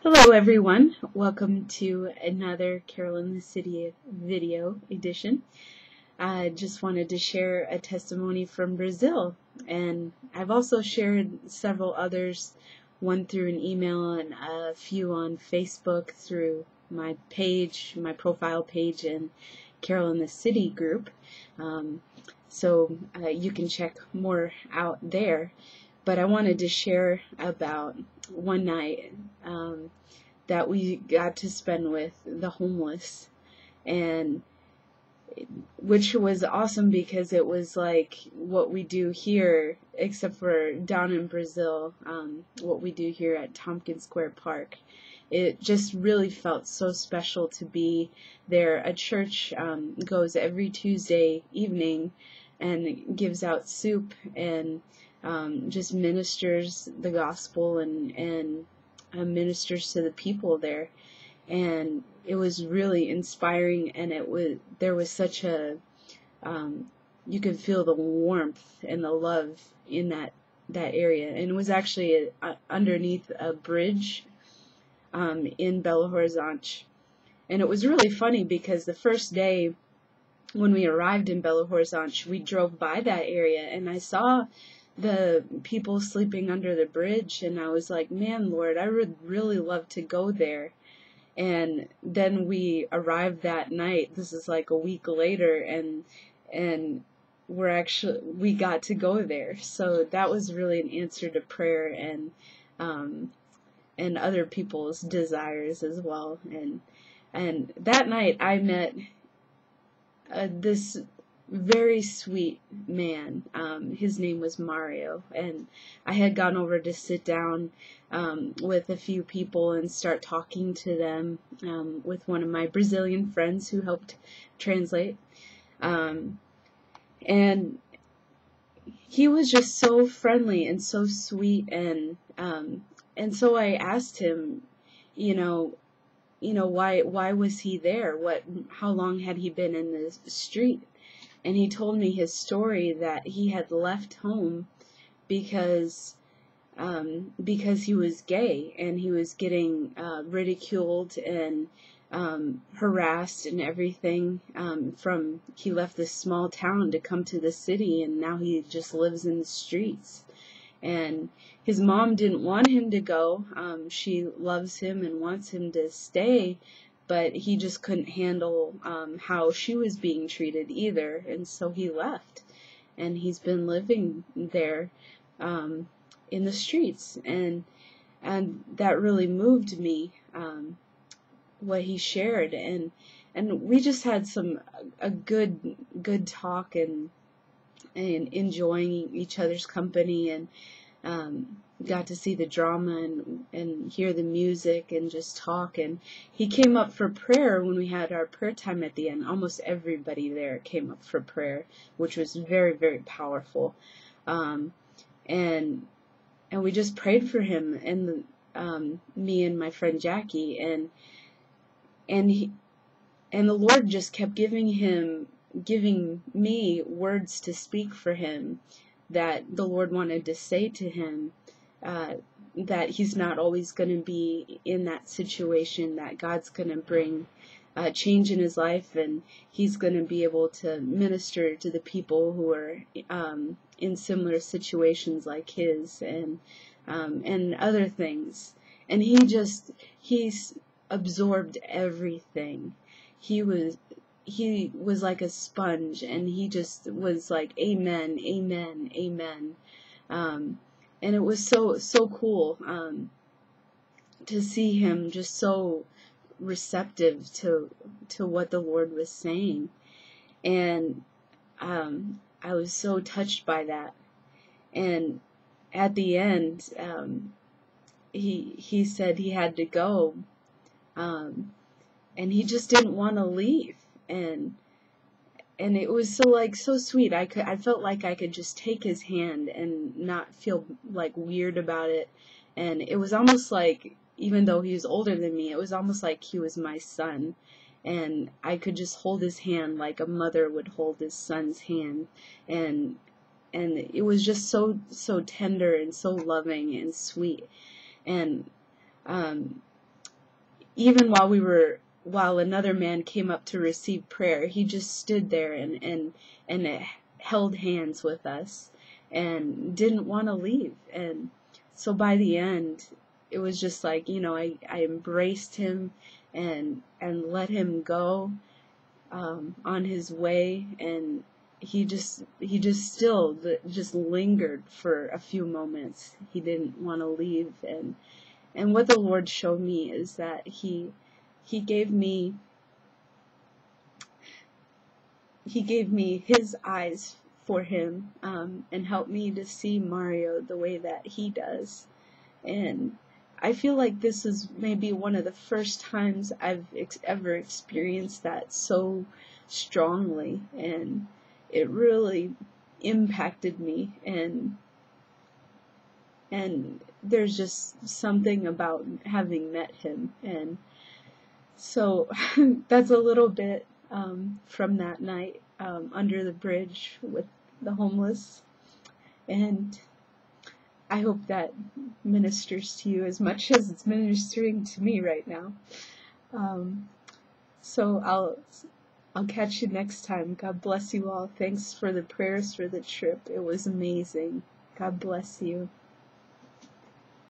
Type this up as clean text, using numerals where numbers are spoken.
Hello everyone, welcome to another Carol in the City video edition. I just wanted to share a testimony from Brazil, and I've also shared several others, one through an email and a few on Facebook through my page, my profile page, and Carol in the City group. So you can check more out there. But I wanted to share about one night that we got to spend with the homeless, and which was awesome because it was like what we do here, except for down in Brazil, what we do here at Tompkins Square Park. It just really felt so special to be there. A church goes every Tuesday evening and gives out soup and just ministers the gospel and ministers to the people there, and it was really inspiring. And there was such a you could feel the warmth and the love in that area, and it was actually underneath a bridge in Belo Horizonte. And it was really funny because the first day when we arrived in Belo Horizonte, we drove by that area and I saw the people sleeping under the bridge, and I was like, man, Lord, I would really love to go there. And then we arrived that night. This is like a week later, and we got to go there. So that was really an answer to prayer and other people's desires as well. And that night I met this very sweet man. His name was Mario, and I had gone over to sit down with a few people and start talking to them with one of my Brazilian friends who helped translate. And he was just so friendly and so sweet, and so I asked him, why was he there? How long had he been in the street? And he told me his story, that he had left home because he was gay, and he was getting ridiculed and harassed and everything. He left this small town to come to the city, and now he just lives in the streets. And his mom didn't want him to go. She loves him and wants him to stay, but he just couldn't handle how she was being treated either, and so he left, and he's been living there in the streets, and that really moved me, what he shared, and we just had a good talk and enjoying each other's company, and got to see the drama and hear the music and just talk. And he came up for prayer when we had our prayer time at the end. Almost everybody there came up for prayer, which was very, very powerful. And we just prayed for him, and me and my friend Jackie, and the Lord just kept giving me words to speak for him, that the Lord wanted to say to him, that he's not always going to be in that situation, that God's going to bring change in his life, and he's going to be able to minister to the people who are in similar situations like his, and other things. And he's absorbed everything. He was like a sponge, and he just was like, amen, amen, amen. And it was so cool to see him just so receptive to what the Lord was saying. And I was so touched by that. And at the end, he said he had to go, and he just didn't want to leave. And it was so sweet. I felt like I could just take his hand and not feel like weird about it. And it was almost like, even though he was older than me, it was almost like he was my son. And I could just hold his hand like a mother would hold his son's hand. And it was just so tender and so loving and sweet. And even while another man came up to receive prayer, he just stood there and held hands with us and didn't want to leave. And so by the end, it was just like, I embraced him and let him go on his way, and he just still just lingered for a few moments. He didn't want to leave. And what the Lord showed me is that he gave me his eyes for him, and helped me to see Mario the way that he does. And I feel like this is maybe one of the first times I've ever experienced that so strongly, and it really impacted me. And there's just something about having met him. And so that's a little bit from that night under the bridge with the homeless. And I hope that ministers to you as much as it's ministering to me right now. So I'll catch you next time. God bless you all. Thanks for the prayers for the trip. It was amazing. God bless you.